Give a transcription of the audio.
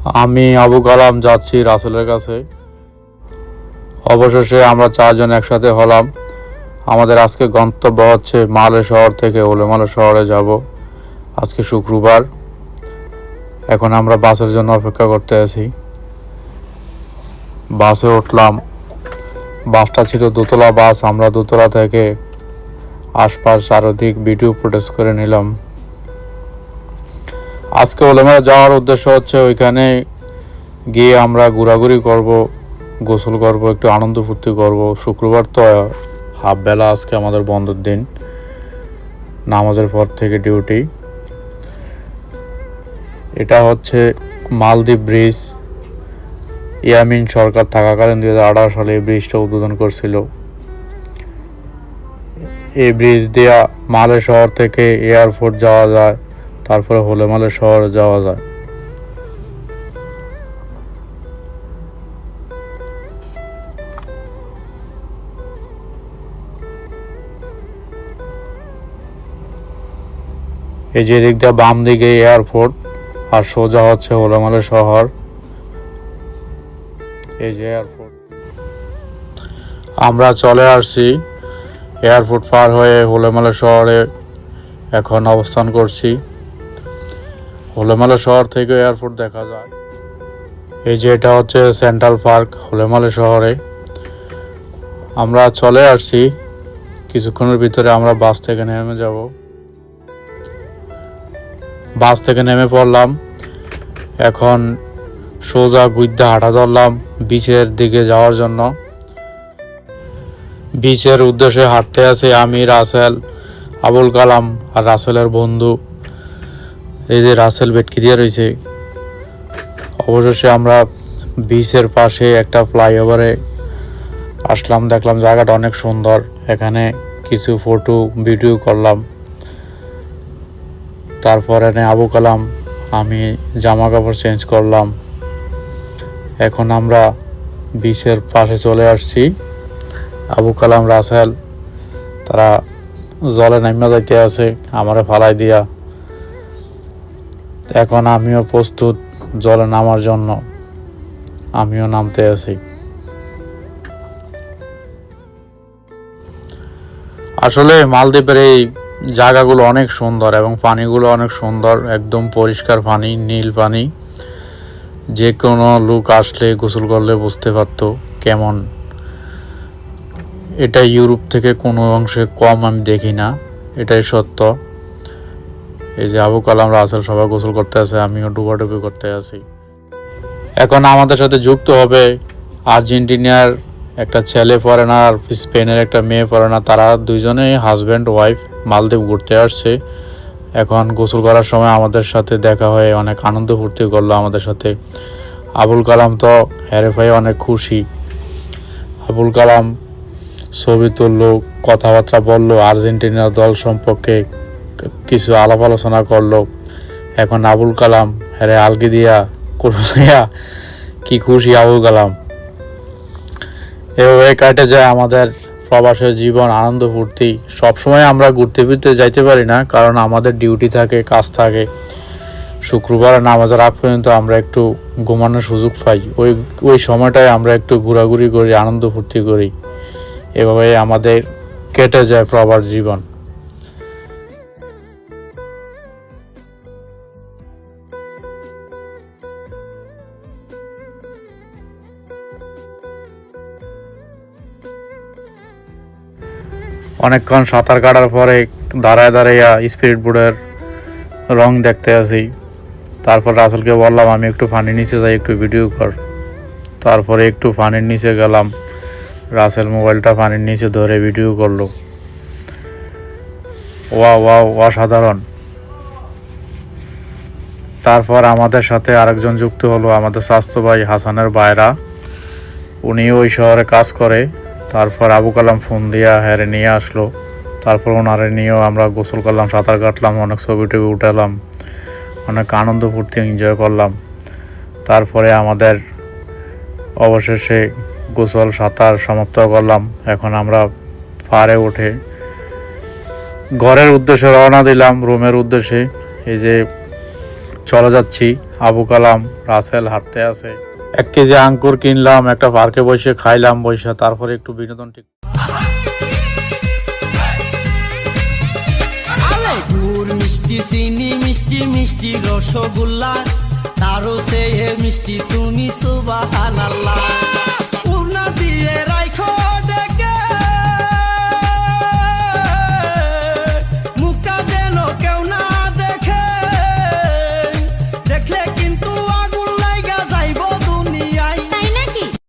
আমি আবু কালাম যাচ্ছি রাসেলের কাছে। অবশেষে আমরা চারজন একসাথে হলাম। আমাদের আজকে গন্তব্য হচ্ছে মালে শহর থেকে ওলেমালে শহরে যাব। আজকে শুক্রবার। এখন আমরা বাসের জন্য অপেক্ষা করতে আছি। বাসে উঠলাম। বাসটা ছিল দোতলা বাস। আমরা দোতলা থেকে আশপাশ চারদিক ভিডিও ফুটেজ করে নিলাম। আজকে ওলেমালে যাওয়ার উদ্দেশ্য হচ্ছে ওইখানে গিয়ে আমরা ঘোরাঘুরি করব, গোসল করব, একটু আনন্দ ফুর্তি করব। শুক্রবার তো হাফ বেলা, আজকে আমাদের বন্ধের দিন, নামাজের পর থেকে ডিউটি। এটা হচ্ছে মালদ্বীপ ব্রিজ। ইয়ামিন সরকার থাকাকালীন 2018 সালে এই ব্রিজটা উদ্বোধন করছিল। এই ব্রিজ দিয়া মালে শহর থেকে এয়ারপোর্ট যাওয়া যায়, তারপরে হোলেমালে শহরে যাওয়া যায়। এই যে দিক দিয়ে বাম দিকে এয়ারপোর্ট আর সোজা হচ্ছে হোলেমালে শহর। এই যে এয়ারপোর্ট, আমরা চলে আসছি। এয়ারপোর্ট পার হয়ে হোলেমালে শহরে এখন অবস্থান করছি। হোলেমালে শহর থেকে এয়ারপোর্ট দেখা যায়। এই যে এটা হচ্ছে সেন্ট্রাল পার্ক হোলেমালে শহরে। আমরা চলে আসছি। কিছুক্ষণের ভিতরে আমরা বাস থেকে নেমে যাব। বাস থেকে নেমে পড়লাম। এখন সোজা গুইদ্দা হাঁটা ধরলাম বিচের দিকে যাওয়ার জন্য। বিচের উদ্দেশ্যে হাঁটতে আছে আমি, রাসেল, আবুল কালাম আর রাসেলের বন্ধু। এই যে রাসেল বেটকি দিয়ে রয়েছে। অবশেষে আমরা বিচের পাশে একটা ফ্লাইওভারে আসলাম। দেখলাম জায়গাটা অনেক সুন্দর। এখানে কিছু ফটো ভিডিও করলাম। তারপরে আবু কালাম, আমি জামা কাপড় চেঞ্জ করলাম। এখন আমরা বিচের পাশে চলে আসছি। আবু কালাম, রাসেল তারা জলে নামিয়ে যাইতে আছে আমারে ফালাই দিয়া। এখন আমিও প্রস্তুত জলে নামার জন্য, আমিও নামতে আছি। আসলে মালদ্বীপের এই জায়গাগুলো অনেক সুন্দর এবং পানিগুলো অনেক সুন্দর, একদম পরিষ্কার পানি, নীল পানি। যে কোনো লোক আসলে গোসল করলে বুঝতে পারতো কেমন। এটা ইউরোপ থেকে কোনো অংশে কম আমি দেখি না, এটাই সত্য। এই যে আবু কালাম, রাসেল সবাই গোসল করতে আছে, আমিও ডুবাডুবি করতে আছি। এখন আমাদের সাথে যুক্ত হবে আর্জেন্টিনার একটা ছেলে ফরেনার আর স্পেনের একটা মেয়ে ফরেনার। তারা দুইজনেই হাজব্যান্ড ওয়াইফ মালদ্বীপ ঘুরতে আসছে। এখন গোসল করার সময় আমাদের সাথে দেখা হয়ে অনেক আনন্দ ফুর্তি করলো আমাদের সাথে। আবুল কালাম তো হেরে ভাই অনেক খুশি। আবুল কালাম ছবি তুললো, কথাবার্তা বললো, আর্জেন্টিনার দল সম্পর্কে কিছু আলাপ আলোচনা করলো। এখন আবুল কালাম হেরে আলগি দিয়া দিয়া কি খুশি আবুল কালাম। এভাবে কাটে যায় আমাদের প্রবাসের জীবন, আনন্দ ফুর্তি। সবসময় আমরা ঘুরতে ফিরতে যাইতে পারি না, কারণ আমাদের ডিউটি থাকে, কাজ থাকে। শুক্রবার নামাজের আগ পর্যন্ত আমরা একটু ঘুমানোর সুযোগ পাই। ওই সময়টায় আমরা একটু ঘোরাঘুরি করি, আনন্দ ফুর্তি করি। এভাবে আমাদের কেটে যায় প্রবাস জীবন। অনেকক্ষণ সাঁতার কাটার পরে দাঁড়ায় দাঁড়াইয়া স্পিরিট বোর্ডের রং দেখতে আসি। তারপর রাসেলকে বললাম আমি একটু পানির নিচে যাই, একটু ভিডিও কর। তারপরে একটু পানির নিচে গেলাম। রাসেল মোবাইলটা পানির নিচে ধরে ভিডিও করলো। ওয়াও ওয়াও, অসাধারণ। তারপর আমাদের সাথে আরেকজন যুক্ত হলো, আমাদের স্বাস্থ্য ভাই হাসানের বাইরা। উনিও ওই শহরে কাজ করে। তারপর আবু কালাম ফোন দিয়া হেরে নিয়ে আসলো। তারপর ওনারে নিয়েও আমরা গোসল করলাম, সাঁতার কাটলাম, অনেক ছবি টবি উঠালাম, অনেক আনন্দ ফুর্তি এনজয় করলাম। তারপরে আমাদের অবশেষে গোসল সাঁতার সমাপ্ত করলাম। এখন আমরা পাড়ে উঠে ঘরের উদ্দেশ্যে রওনা দিলাম, রুমের উদ্দেশ্যে। এই যে চলে যাচ্ছি। আবু কালাম রাসেল হাঁটতে আছে। 1 কেজি আঙ্কুর কিনলাম, একটা পার্কে বসে খাইলাম, বসে তারপরে একটু বিনোদন ঠিক। গুড় মিষ্টি চিনি মিষ্টি মিষ্টি রসগোল্লা তারও সে মিষ্টি তুমি সুবাহা